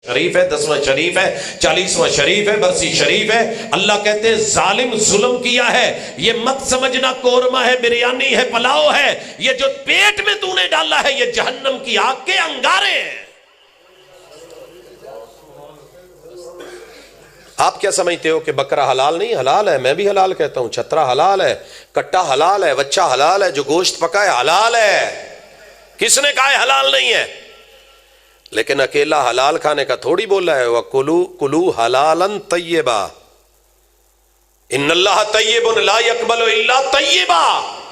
شریف ہے، 10واں شریف ہے، 40واں شریف ہے، برسی شریف ہے۔ اللہ کہتے ہیں ظالم ظلم کیا ہے، یہ مت سمجھنا قورمہ ہے، بریانی ہے، پلاؤ ہے، یہ جو پیٹ میں تو نے ڈالا ہے یہ جہنم کی آگ کے انگارے ہیں۔ آپ کیا سمجھتے ہو کہ بکرا حلال نہیں؟ حلال ہے، میں بھی حلال کہتا ہوں۔ چھترا حلال ہے، کٹا حلال ہے، بچہ حلال ہے، جو گوشت پکا ہے حلال ہے۔ کس نے کہا ہے حلال نہیں ہے؟ لیکن اکیلا حلال کھانے کا تھوڑی بولا ہے، وَكُلُوا حَلَالًا طَيِّبًا إِنَّ اللَّهَ طَيِّبٌ لَا يَقْبَلُ إِلَّا طَيِّبًا۔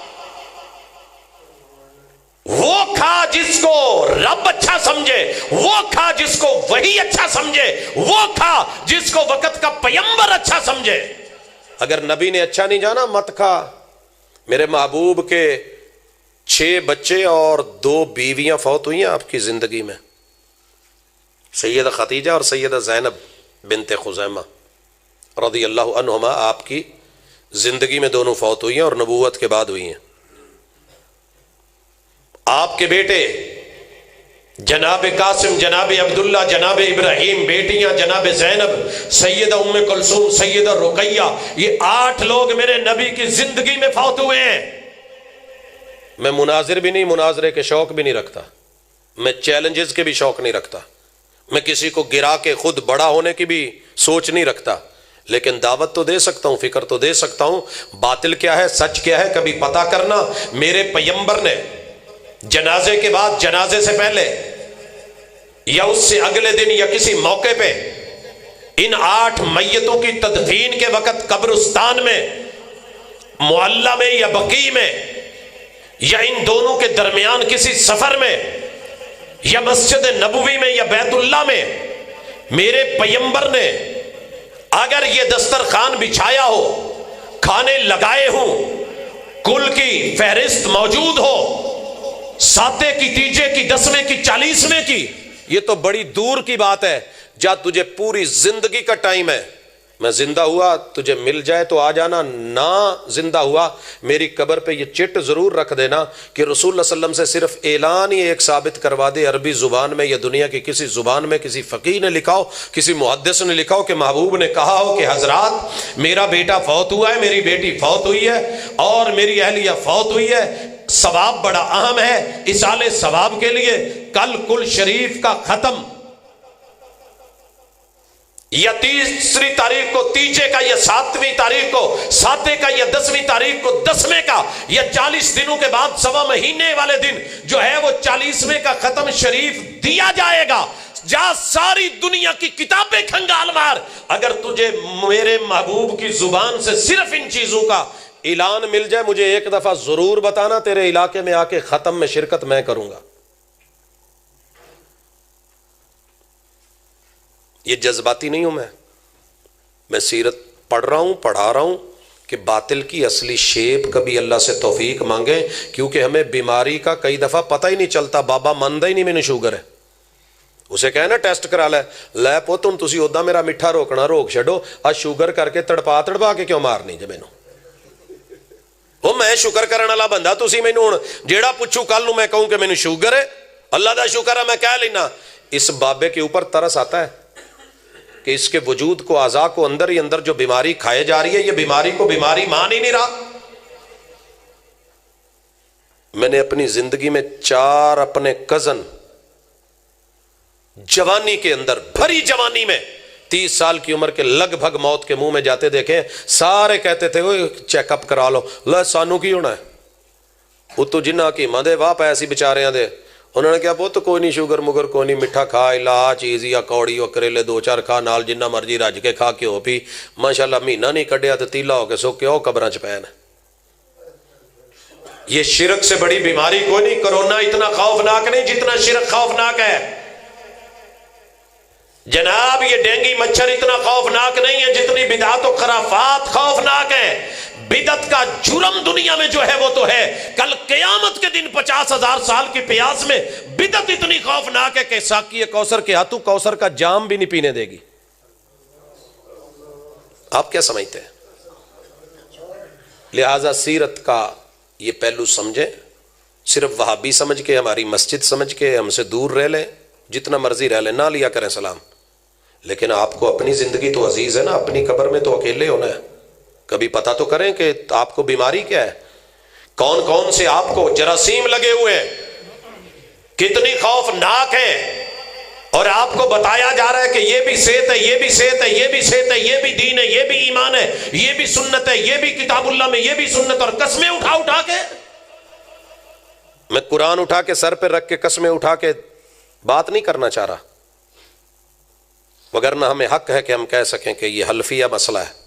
وہ کھا جس کو رب اچھا سمجھے، وہ کھا جس کو وحی اچھا سمجھے، وہ کھا جس کو وقت کا پیمبر اچھا سمجھے۔ اگر نبی نے اچھا نہیں جانا مت کھا۔ میرے محبوب کے 6 بچے اور 2 بیویاں فوت ہوئی ہیں آپ کی زندگی میں، سیدہ خدیجہ اور سیدہ زینب بنت خزیمہ رضی اللہ عنہما آپ کی زندگی میں دونوں فوت ہوئی ہیں اور نبوت کے بعد ہوئی ہیں۔ آپ کے بیٹے جناب قاسم، جناب عبداللہ، جناب ابراہیم، بیٹیاں جناب زینب، سیدہ ام کلثوم، سیدہ رقیہ، یہ 8 لوگ میرے نبی کی زندگی میں فوت ہوئے ہیں۔ میں مناظر بھی نہیں، مناظرے کے شوق بھی نہیں رکھتا، میں چیلنجز کے بھی شوق نہیں رکھتا، میں کسی کو گرا کے خود بڑا ہونے کی بھی سوچ نہیں رکھتا، لیکن دعوت تو دے سکتا ہوں، فکر تو دے سکتا ہوں۔ باطل کیا ہے، سچ کیا ہے، کبھی پتہ کرنا۔ میرے پیمبر نے جنازے کے بعد، جنازے سے پہلے یا اس سے اگلے دن یا کسی موقع پہ ان 8 میتوں کی تدفین کے وقت قبرستان میں، معلّہ میں یا بقیع میں یا ان دونوں کے درمیان کسی سفر میں یا مسجد نبوی میں یا بیت اللہ میں، میرے پیمبر نے اگر یہ دسترخوان بچھایا ہو، کھانے لگائے ہوں، کل کی فہرست موجود ہو، ساتے کی، تیجے کی، 10ویں کی، 40ویں کی، یہ تو بڑی دور کی بات ہے۔ جا تجھے پوری زندگی کا ٹائم ہے، میں زندہ ہوا تجھے مل جائے تو آ جانا، نہ زندہ ہوا میری قبر پہ یہ چٹ ضرور رکھ دینا کہ رسول اللہ صلی اللہ علیہ وسلم سے صرف اعلان ہی ایک ثابت کروا دے، عربی زبان میں یا دنیا کی کسی زبان میں کسی فقیہ نے لکھا ہو، کسی محدث نے لکھا ہو کہ محبوب نے کہا ہو کہ حضرات میرا بیٹا فوت ہوا ہے، میری بیٹی فوت ہوئی ہے اور میری اہلیہ فوت ہوئی ہے، ثواب بڑا اہم ہے، اصالِ ثواب کے لیے کل کل شریف کا ختم یا 30 تاریخ کو تیجے کا یا 7ویں تاریخ کو ساتے کا یا 10ویں تاریخ کو 10ویں کا یا 40 دنوں کے بعد 1.25 مہینے والے دن جو ہے وہ 40ویں کا ختم شریف دیا جائے گا۔ جا ساری دنیا کی کتابیں کھنگال مار، اگر تجھے میرے محبوب کی زبان سے صرف ان چیزوں کا اعلان مل جائے مجھے ایک دفعہ ضرور بتانا، تیرے علاقے میں آ کے ختم میں شرکت میں کروں گا۔ یہ جذباتی نہیں ہوں میں سیرت پڑھ رہا ہوں، پڑھا رہا ہوں کہ باطل کی اصلی شیپ کبھی اللہ سے توفیق مانگیں، کیونکہ ہمیں بیماری کا کئی دفعہ پتہ ہی نہیں چلتا۔ بابا ماندا ہی نہیں میں نے شوگر ہے، اسے کہے نا ٹیسٹ کرا لے پوت ہن تسی اودا میرا میٹھا روکنا روک چھڈو، آ شوگر کر کے تڑپا کے کیوں مارنی جے مینوں؟ وہ میں شکر کرن والا بندہ، تسی مینوں ہن جیڑا پوچھو کل نوں میں کہوں کہ مینوں شوگر ہے، اللہ دا شکر ہے میں کہہ لینا۔ اس بابے کے اوپر ترس آتا ہے کہ اس کے وجود کو، اعضاء کو اندر ہی اندر جو بیماری کھائے جا رہی ہے، یہ بیماری کو بیماری مان ہی نہیں رہا۔ میں نے اپنی زندگی میں 4 اپنے کزن جوانی کے اندر، بھری جوانی میں 30 سال کی عمر کے لگ بھگ موت کے منہ میں جاتے دیکھے، سارے کہتے تھے وہ چیک اپ کرا لو، لے سانو کی ہونا ہے، وہ تو جنہ کی مدے واہ پیسی بچاریاں دے، انہوں نے کہا پوت کوئی نہیں شوگر مگر کوئی نہیں، میٹھا کھا، الا چیز یا کوڑی و کریلے 2-4 کھا، نال جنہ مرضی رج کے کھا کے ہو پی، ماشاءاللہ مہینہ نہیں کڈیا تو تیلا ہو کے سو کے او قبراں چ پین۔ یہ شرک سے بڑی بیماری کوئی نہیں۔ کرونا اتنا خوفناک نہیں جتنا شرک خوفناک ہے جناب، یہ ڈینگی مچھر اتنا خوفناک نہیں ہے جتنی بدعت و خرافات خوفناک ہیں۔ بدعت کا جرم دنیا میں جو ہے وہ تو ہے، کل قیامت کے دن 50,000 سال کی پیاس میں بدعت اتنی خوفناک ہے کہ ساقی کوثر کے ہاتھوں کوثر کا جام بھی نہیں پینے دے گی۔ آپ کیا سمجھتے ہیں؟ لہذا سیرت کا یہ پہلو سمجھیں، صرف وہابی سمجھ کے، ہماری مسجد سمجھ کے ہم سے دور رہ لیں، جتنا مرضی رہ لیں، نہ لیا کریں سلام۔ لیکن آپ کو اپنی زندگی تو عزیز ہے نا، اپنی قبر میں تو اکیلے ہونا ہے. کبھی پتہ تو کریں کہ آپ کو بیماری کیا ہے، کون کون سے آپ کو جراثیم لگے ہوئے ہیں، کتنی خوفناک ہیں، اور آپ کو بتایا جا رہا ہے کہ یہ بھی صحت ہے، یہ بھی صحت ہے، یہ بھی صحت ہے، یہ بھی دین ہے، یہ بھی ایمان ہے، یہ بھی سنت ہے، یہ بھی کتاب اللہ میں، یہ بھی سنت. اور قسمیں اٹھا اٹھا کے، میں قرآن اٹھا کے سر پہ رکھ کے قسمیں اٹھا کے بات نہیں کرنا چاہ رہا، وگرنہ ہمیں حق ہے کہ ہم کہہ سکیں کہ یہ حلفیہ مسئلہ ہے.